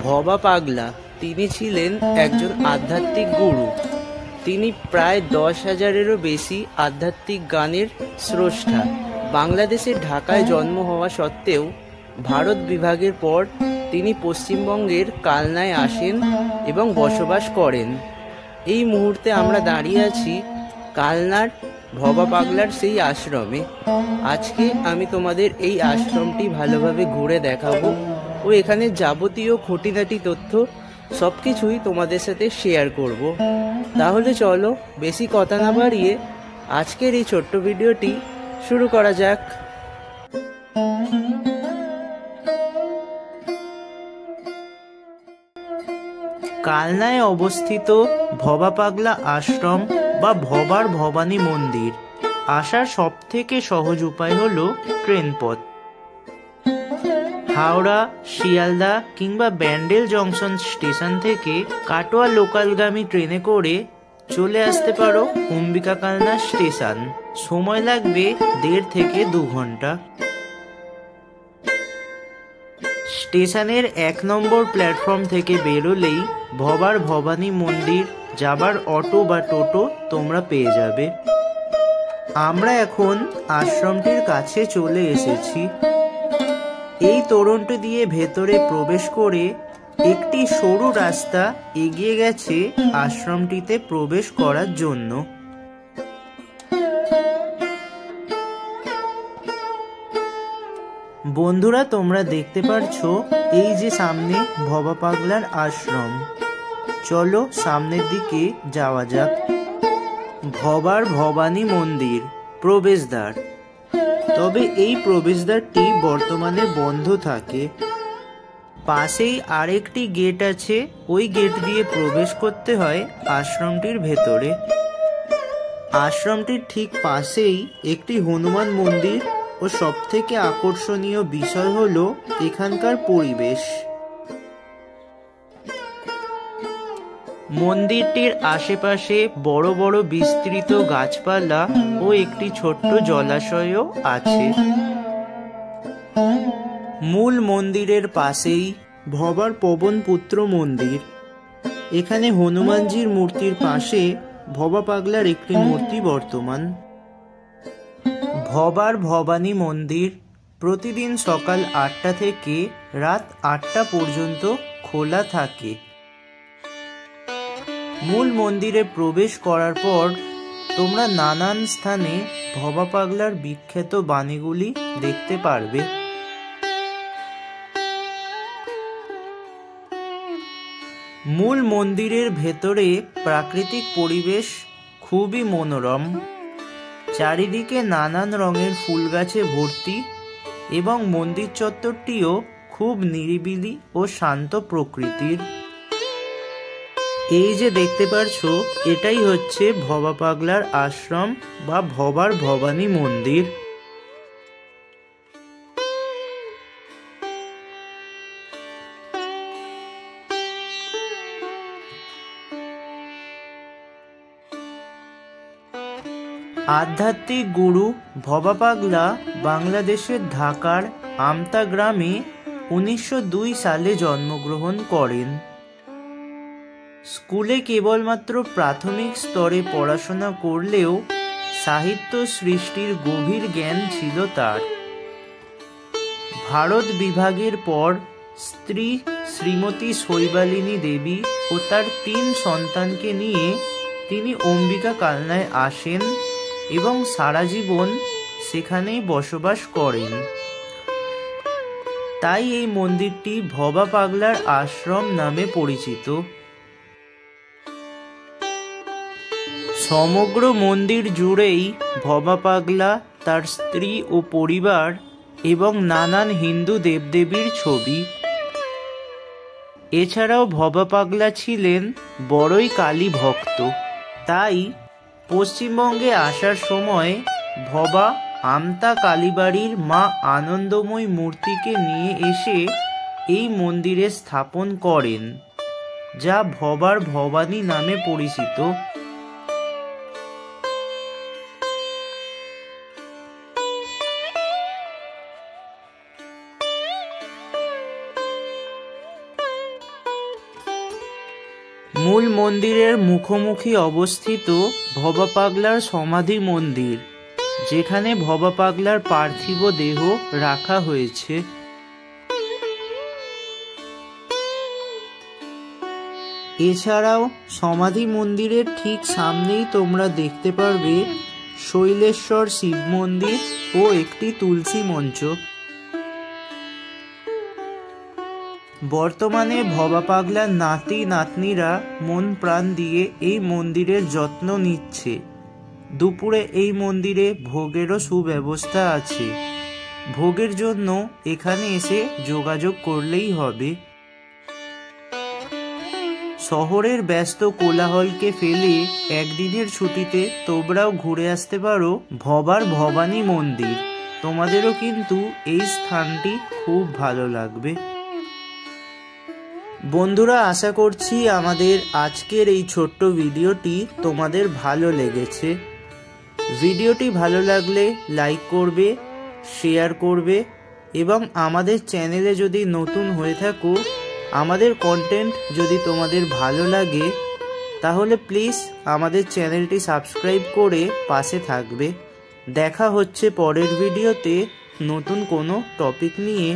ভবা পাগলা তিনি ছিলেন একজন আধ্যাত্মিক গুরু। তিনি প্রায় 10,000-এরও বেশি আধ্যাত্মিক গানের স্রষ্টা। বাংলাদেশের ঢাকায় জন্ম হওয়া সত্ত্বেও ভারত বিভাগের পর তিনি পশ্চিমবঙ্গের কালনায় আসেন এবং বসবাস করেন। এই মুহূর্তে আমরা দাঁড়িয়ে আছি কালনার ভবা পাগলার সেই আশ্রমে। আজকে আমি তোমাদের এই আশ্রমটি ভালোভাবে ঘুরে দেখাবো ও এখানে যাবতীয় খুঁটিনাটি তথ্য সব কিছুই তোমাদের সাথে শেয়ার করব। তাহলে চলো বেশি কথা না বাড়িয়ে আজকের এই ছোট্ট ভিডিওটি শুরু করা যাক। কালনায় অবস্থিত ভবা পাগলা আশ্রম বা ভবার ভবানী মন্দির আসার সবথেকে সহজ উপায় হলো ট্রেন পথ। হাওড়া, শিয়ালদা কিংবা ব্যান্ডেল জংশন স্টেশন থেকে কাটোয়া লোকালগামী ট্রেনে করে চলে আসতে পারো অম্বিকা কালনা স্টেশন। সময় লাগবে 1.5 থেকে 2 ঘন্টা। স্টেশনের 1 নম্বর প্ল্যাটফর্ম থেকে বেরোলেই ভবার ভবানী মন্দির যাবার অটো বা টোটো তোমরা পেয়ে যাবে। আমরা এখন আশ্রমটির কাছে চলে এসেছি। এই তোরণটি দিয়ে ভেতরে প্রবেশ করে একটি সরু রাস্তা এগিয়ে গেছে আশ্রমটিতে প্রবেশ করার জন্য। বন্ধুরা, তোমরা দেখতে পারছো এই যে সামনে ভবা পাগলার আশ্রম। চলো সামনের দিকে যাওয়া যাক। ভবার ভবানী মন্দির প্রবেশদ্বার। তবে এই প্রবেশদ্বারটি বর্তমানে বন্ধ থাকে। পাশেই আরেকটি গেট আছে, ওই গেট দিয়ে প্রবেশ করতে হয় আশ্রমটির ভেতরে। আশ্রমটির ঠিক পাশেই একটি হনুমান মন্দির ও সবথেকে আকর্ষণীয় বিষয় হলো এখানকার পরিবেশ। মন্দিরটির আশেপাশে বড় বড় বিস্তৃত গাছপালা ও একটি ছোট্ট জলাশয়ও আছে। মূল মন্দিরের পাশেই ভবার পবন পুত্র মন্দির। এখানে হনুমানজির মূর্তির পাশে ভবা পাগলার একটি মূর্তি বর্তমান। ভবার ভবানী মন্দির প্রতিদিন সকাল 8টা থেকে রাত 8টা পর্যন্ত খোলা থাকে। মূল মন্দিরে প্রবেশ করার পর তোমরা নানান স্থানে ভবা পাগলার বিখ্যাত বাণীগুলি দেখতে পারবে। মূল মন্দিরের ভেতরে প্রাকৃতিক পরিবেশ খুবই মনোরম। চারিদিকে নানান রঙের ফুল গাছে ভর্তি এবং মন্দির চত্বরটিও খুব নিরিবিলি ও শান্ত প্রকৃতির। এই যে দেখতে পারছো, এটাই হচ্ছে ভবা পাগলার আশ্রম বা ভবার ভবানী মন্দির। আধ্যাত্মিক গুরু ভবা পাগলা বাংলাদেশের ঢাকার আমতা গ্রামে 1902 সালে জন্মগ্রহণ করেন। স্কুলে কেবলমাত্র প্রাথমিক স্তরে পড়াশোনা করলেও সাহিত্য সৃষ্টির গভীর জ্ঞান ছিল তার। ভারত বিভাগের পর স্ত্রী শ্রীমতী শৈবালিনী দেবী ও তার 3 সন্তানকে নিয়ে তিনি অম্বিকা কালনায় আসেন এবং সারা জীবন সেখানেই বসবাস করেন। তাই এই মন্দিরটি ভবা পাগলার আশ্রম নামে পরিচিত। সমগ্র মন্দির জুড়েই ভবা পাগলা, তার স্ত্রী ও পরিবার এবং নানান হিন্দু দেবদেবীর ছবি। এছাড়াও ভবা পাগলা ছিলেন বড়ই কালী ভক্ত। তাই পশ্চিমবঙ্গে আসার সময় ভবা আমতা কালীবাড়ির মা আনন্দময়ী মূর্তিকে নিয়ে এসে এই মন্দিরে স্থাপন করেন, যা ভবার ভবানী নামে পরিচিত। মূল মন্দিরের মুখোমুখি অবস্থিত ভবা পাগলার সমাধি মন্দির, যেখানে ভবা পাগলার পার্থিব দেহ রাখা হয়েছে। এছাড়াও সমাধি মন্দিরের ঠিক সামনেই তোমরা দেখতে পারবে শৈলেশ্বর শিব মন্দির ও একটি তুলসী মঞ্চ। বর্তমানে ভবা পাগলার নাতি নাতনিরা মন প্রাণ দিয়ে এই মন্দিরের যত্ন নিচ্ছে। দুপুরে এই মন্দিরে ভোগেরও সুব্যবস্থা আছে। ভোগের জন্য এখানে এসে যোগাযোগ করলেই হবে। শহরের ব্যস্ত কোলাহলকে ফেলে একদিনের ছুটিতে তোমরাও ঘুরে আসতে পারো ভবার ভবানী মন্দির। তোমাদেরও কিন্তু এই স্থানটি খুব ভালো লাগবে। বন্ধুরা, আশা করছি আমাদের আজকের এই ছোট্ট ভিডিওটি তোমাদের ভালো লেগেছে। ভিডিওটি ভালো লাগলে লাইক করবে, শেয়ার করবে এবং আমাদের চ্যানেলে যদি নতুন হয়ে থাকো, আমাদের কন্টেন্ট যদি তোমাদের ভালো লাগে তাহলে প্লিজ আমাদের চ্যানেলটি সাবস্ক্রাইব করে পাশে থাকবে। দেখা হচ্ছে পরের ভিডিওতে নতুন কোনো টপিক নিয়ে।